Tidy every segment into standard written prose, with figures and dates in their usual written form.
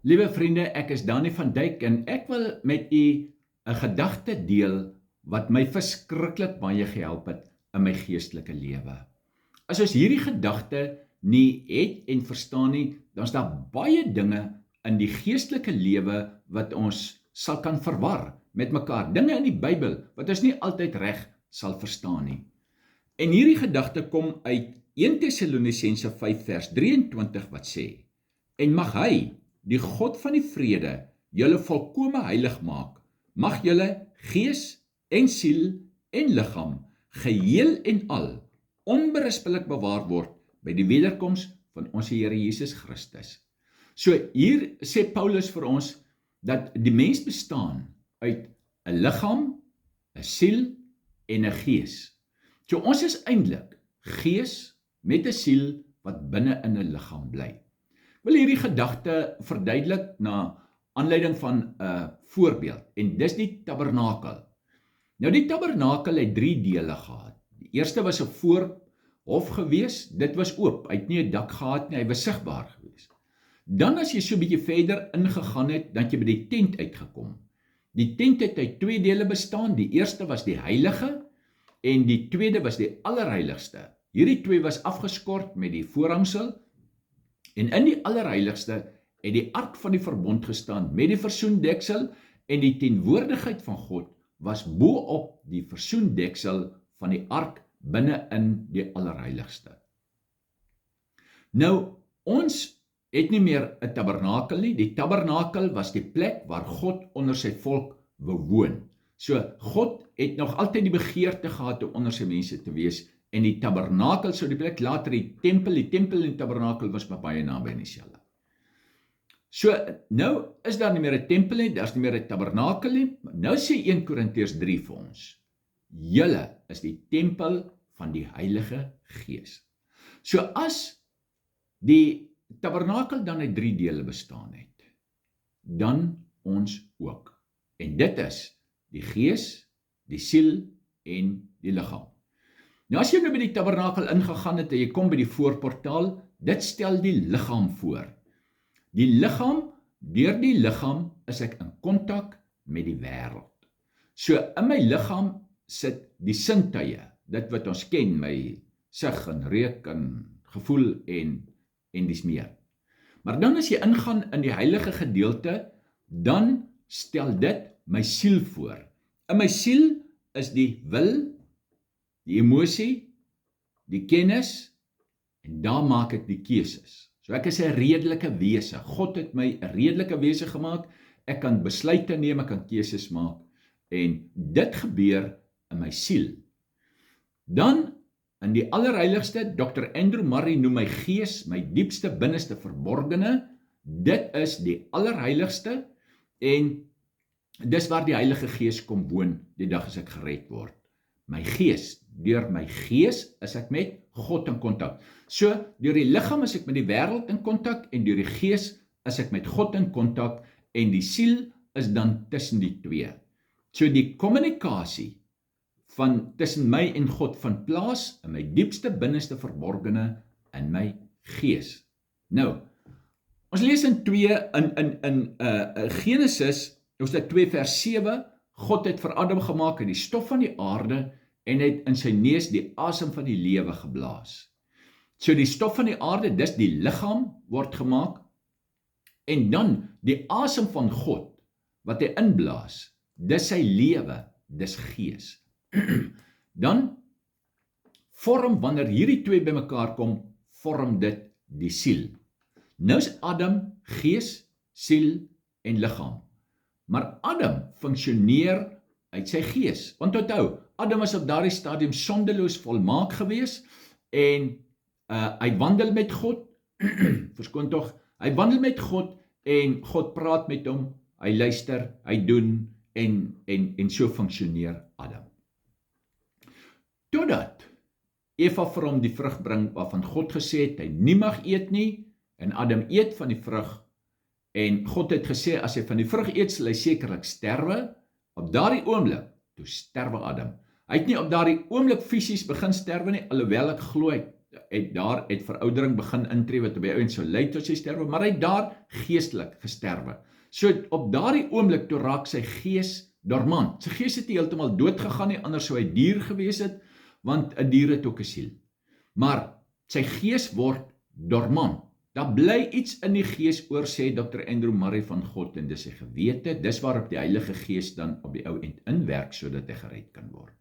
Liewe vriende, ek is Dani van Dijk en ek wil met u 'n gedagte deel wat my verskriklik baie gehelp het in my geestelike lewe. As ons hierdie gedagte nie het en verstaan nie, dan is daar baie dinge in die geestelike lewe wat ons sal kan verwar met mekaar. Dinge in die Bybel wat ons nie altyd reg sal verstaan nie. En hierdie gedagte kom uit 1 Tessalonisense 5 vers 23 wat sê: En mag hy, die God van die vrede, julle volkome heilig maak, mag julle gees en siel en liggaam geheel en al onberispelik bewaar word by die wederkoms van ons Here Jesus Christus. So hier sê Paulus vir ons dat die mens bestaan uit 'n liggaam, 'n siel en 'n gees. So ons is eintlik gees met 'n siel wat binne in 'n liggaam bly. Ek wil hierdie gedagte verduidelik na aanleiding van 'n voorbeeld en dis die tabernakel. Nou die tabernakel het 3 dele gehad. Die eerste was 'n voorhof gewees, dit was oop, hy het nie 'n dak gehad nie, hy was sigbaar gewees. Dan as jy so 'n bietjie verder ingegaan het, dan het jy by die tent uitgekom. Die tent het uit 2 dele bestaan, die eerste was die heilige en die tweede was die allerheiligste. Hierdie 2 was afgeskort met die voorhangsel en in die allerheiligste het die ark van die verbond gestaan met die versoendeksel en die teenwoordigheid van God was bo op die versoendeksel van die ark binne in die allerheiligste. Nou, ons het nie meer 'n tabernakel nie. Die tabernakel was die plek waar God onder sy volk bewoon. So, God het nog altyd die begeerte gehad om onder sy mense te wees en die tabernakel sou die plek, later die tempel en die tabernakel was baie naby aan dieselfde. So, nou is daar nie meer 'n tempel nie, daar's nie meer 'n tabernakel nie. Nou sê 1 Korintiërs 3 vir ons: Julle is die tempel van die Heilige Gees. So as die tabernakel dan uit 3 dele bestaan het, dan ons ook. En dit is die Gees, die siel en die liggaam. Nou as jy nou by die tabernakel ingegaan het en jy kom by die voorportaal, dit stel die liggaam voor. Die liggaam, deur die liggaam is ek in kontak met die wêreld. So in my liggaam sit die sintuie, dit wat ons ken, my sig en reuk en gevoel en dis meer. Maar dan as jy ingaan in die heilige gedeelte, dan stel dit my siel voor. In my siel is die wil, die emosie, die kennis en daar maak ek die keuses. So ek is 'n redelike wese. God het my 'n redelike wese gemaak. Ek kan besluite neem, ek kan keuses maak en dit gebeur in my siel. Dan in die allerheiligste, Dr. Andrew Murray noem my gees, my diepste binneste verborgene. Dit is die allerheiligste en dis waar die Heilige Gees kom woon die dag as ek gered word. My gees, deur my gees is ek met God in kontak. So, deur die liggaam is ek met die wêreld in kontak en deur die gees is ek met God in kontak en die siel is dan tussen die 2. So die kommunikasie van tussen my en God vind plaas in my diepste binneste verborgene in my gees. Nou, ons lees in Genesis, hoofstuk 2 vers 7, God het vir Adam gemaak in die stof van die aarde en het in sy neus die asem van die lewe geblaas. So die stof van die aarde, dis die liggaam word gemaak en dan die asem van God wat hy inblaas, dis sy lewe, dis gees. Dan vorm, wanneer hierdie 2 bymekaar kom, vorm dit die siel. Nou is Adam gees, siel en liggaam. Maar Adam funksioneer uit sy gees. Want onthou, Adam was op daardie stadium sondeloos volmaak gewees en hy wandel met God, verskoon tog, hy wandel met God en God praat met hom, hy luister, hy doen en so funksioneer Adam. Totdat Eva vir hom die vrug bring waarvan God gesê het, hy nie mag eet nie, en Adam eet van die vrug, en God het gesê, as hy van die vrug eet, sal hy sekerlik sterwe. Op daardie oomblik, toe sterwe Adam. Hy het nie op daardie oomblik fisies begin sterwe nie, alhoewel ek glo daar het veroudering begin intree wat op die ouend sou lei tot sy sterwe, maar hy het daar geestelik gesterwe. So op daardie oomblik toe raak sy gees dormant. Sy gees het nie heeltemal dood gegaan nie, anders sou hy dier gewees het, want 'n dier het ook 'n siel. Maar sy gees word dormant. Daar bly iets in die gees oor, sê Dr. Andrew Murray van God, en dis sy gewete, dis waarop die Heilige Gees dan op die ou end inwerk, sodat hy gered kan word.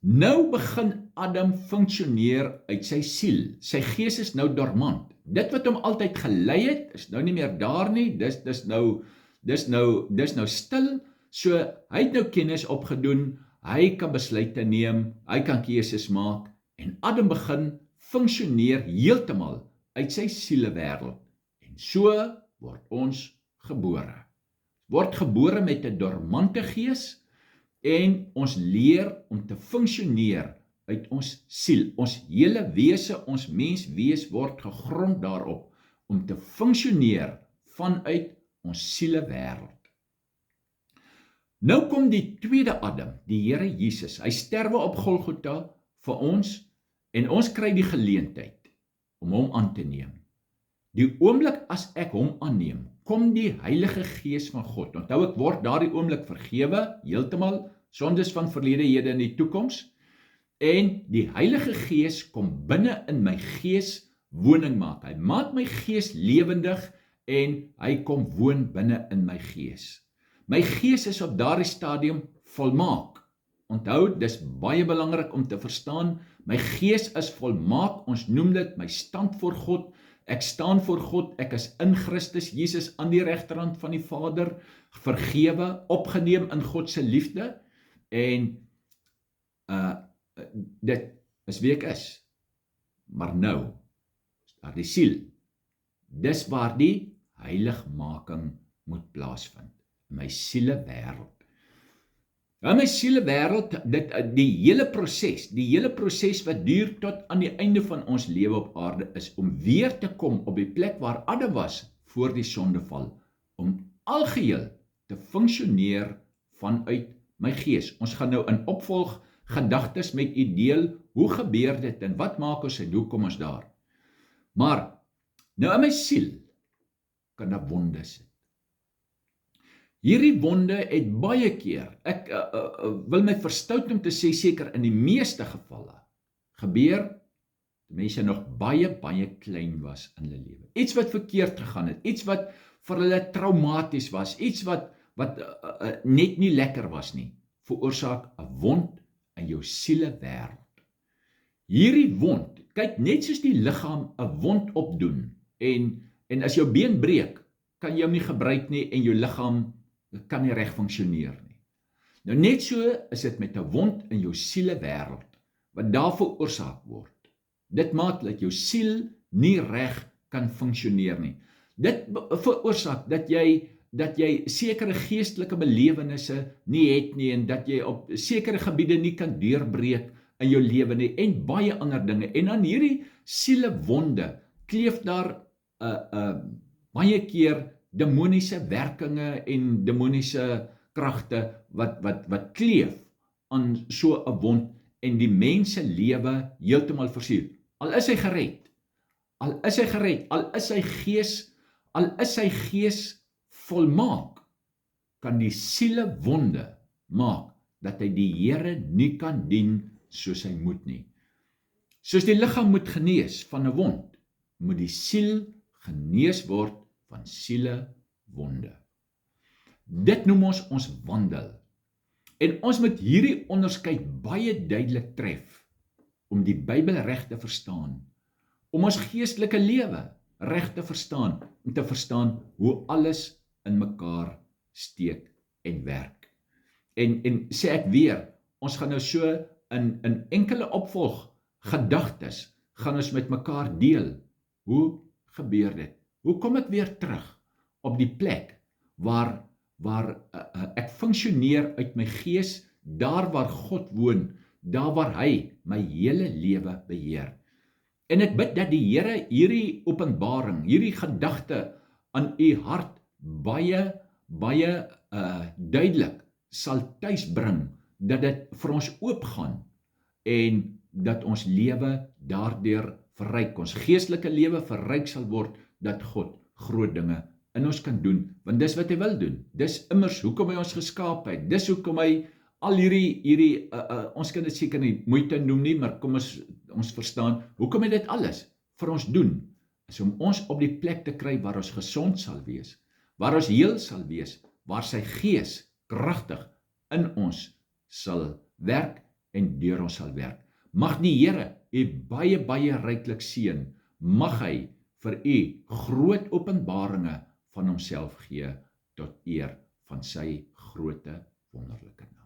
Nou begin Adam funksioneer uit sy siel. Sy gees is nou dormant. Dit wat hom altyd gelei het, is nou nie meer daar nie. Dis nou stil. So hy het nou kennis opgedoen, hy kan besluite neem, hy kan keuses maak, en Adam begin funksioneer heeltemal uit sy sielewêreld. En so word ons gebore. Word gebore met 'n dormante gees, en ons leer om te funksioneer uit ons siel. Ons hele wese, ons menswees word gegrond daarop om te funksioneer vanuit ons sielewêreld. Nou kom die tweede Adam, die Here Jesus. Hy sterwe op Golgotha vir ons, en ons kry die geleentheid om hom aan te neem. Die oomblik as ek hom aanneem, kom die Heilige Gees van God. Onthou, ek word daardie oomblik vergewe, heeltemal, sondes van verlede, hede en die toekoms, en die Heilige Gees kom binne in my gees woning maak. Hy maak my gees lewendig, en hy kom woon binne in my gees. My gees is op daardie stadium volmaak. Onthou, dis baie belangrik om te verstaan, my gees is volmaak, ons noem dit my stand voor God. Ek staan voor God, ek is in Christus Jesus aan die regterhand van die Vader, vergewe, opgeneem in God se liefde, en dit is wie ek is. Maar nou, daar die siel, dis waar die heiligmaking moet plaasvind, in my sielewêreld. In my sielewêreld, die hele proses wat duur tot aan die einde van ons lewe op aarde is, om weer te kom op die plek waar Adam was voor die sondeval, om algeheel te funksioneer vanuit my gees. Ons gaan nou in opvolg gedagtes met u deel, hoe gebeur dit en wat maak ons en hoe kom ons daar? Maar, nou in my siel, kan daar wonde sit. Hierdie wonde het baie keer, ek wil my verstout om te sê, seker in die meeste gevalle, gebeur, die mense nog baie klein was in hulle lewe. Iets wat verkeerd gegaan het, iets wat vir hulle traumaties was, iets wat net nie lekker was nie, veroorsaak 'n wond in jou sielewêreld. Hierdie wond, kyk, net soos die liggaam 'n wond opdoen, en as jou been breek, kan jy hom nie gebruik nie, en jou liggaam kan nie reg funksioneer nie. Nou net so is dit met 'n wond in jou sielewêreld, wat daar veroorsaak word. Dit maak dat jou siel nie reg kan funksioneer nie. Dit veroorsaak dat jy sekere geestelike belewennisse nie het nie, en dat jy op sekere gebiede nie kan deurbreek in jou lewe nie, en baie ander dinge. En aan hierdie sielewonde kleef daar baie keer demoniese werkinge en demoniese kragte wat kleef aan so 'n wond, en die mens se lewe heeltemal versuur. Al is hy gered, al is sy gees volmaak, kan die sielewonde maak dat hy die Here nie kan dien soos hy moet nie. Soos die liggaam moet genees van 'n wond, moet die siel genees word van sielewonde. Dit noem ons wandel. En ons moet hierdie onderskeid baie duidelik tref, om die Bybel reg te verstaan, om ons geestelike lewe reg te verstaan, om te verstaan hoe alles in mekaar steek en werk. En sê ek weer, ons gaan nou so in enkele opvolg gedagtes, gaan ons met mekaar deel. Hoe gebeur dit? Hoe kom ek weer terug op die plek waar ek funksioneer uit my gees, daar waar God woon, daar waar hy my hele lewe beheer. En ek bid dat die Here hierdie openbaring, hierdie gedagte aan u hart baie duidelik sal tuisbring, dat dit vir ons oopgaan, en dat ons lewe daardeur verryk, ons geestelike lewe verryk sal word, dat God groot dinge in ons kan doen, want dis wat hy wil doen. Dis immers hoekom hy ons geskaap het. Dis hoekom hy al hierdie ons kan dit seker nie moeite noem nie, maar kom ons verstaan, hoekom hy dit alles vir ons doen, is om ons op die plek te kry waar ons gesond sal wees, waar ons heel sal wees, waar sy gees kragtig in ons sal werk en deur ons sal werk. Mag die Here u baie, baie ryklik seën. Mag hy vir u groot openbaringe van homself gee tot eer van sy groote wonderlike naam.